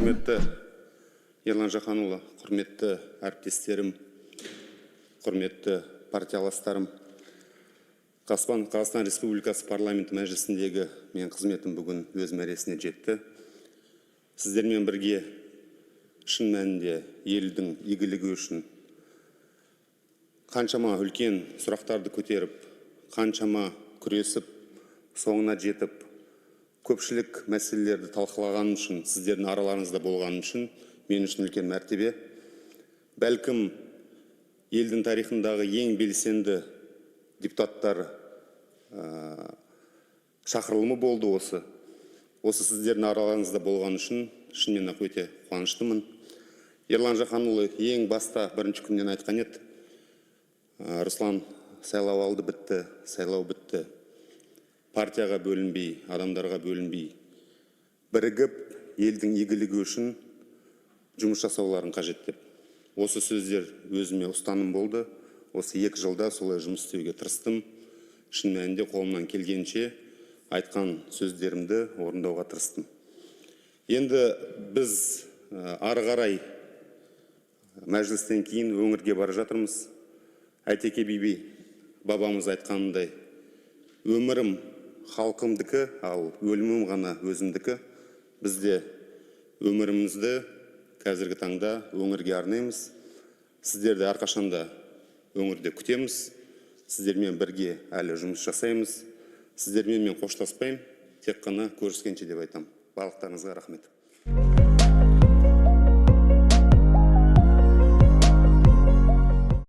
Құрметті Ерлан Жақанұлы, құрметті әріптестерім, құрметті партияластарым, Қазақстан Республикасы парламенті мәжілісіндегі мен қызметім бүгін өз мәресіне жетті. Сіздермен бірге шын мәнінде елдің игілігі үшін қаншама үлкен сұрақтарды көтеріп, қаншама күресіп, соңына жетіп, көпшілік мәселелерді талқылаған үшін, сіздердің араларыңызда болған үшін, мен үшін үлкен мәртебе. Бәлкім, елдің тарихындағы ең белсенді депутаттар шақырылымы болды осы. Осы сіздердің араларыңызда болған үшін, шынымен ақ өте қуаныштымын. Ерлан Жақанұлы ең баста бірінші күннен айтқан еді. Руслан, сайлау алды бітті, сайлау бітті. Партияға бөлінбей, адамдарға бөлінбей, бірігіп, елдің игілігі үшін жұмыс жасауларын қажет деп. Осы сөздер өзіме ұстаным болды. Осы 2 жылда солай жұмыс істеуге тырыстым. Шын мәнінде қолымнан келгенше айтқан сөздерімді орындауға тырыстым. Енді біз ары қарай мәжілістен кейін өңірге бара жатырмыз. Әйтеке би бабамыз айтқанындай, өмірім халқымдікі, ал өлімім ғана өзімдікі. Бізде өмірімізді қазіргі таңда өңірге арнаймыз. Сіздерді әрқашанда өңірде күтеміз. Сіздермен бірге әлі жұмыс жасаймыз. Сіздермен мен қоштаспаймын, тек қана көріскенше деп айтам. Барлықтарыңызға рахмет.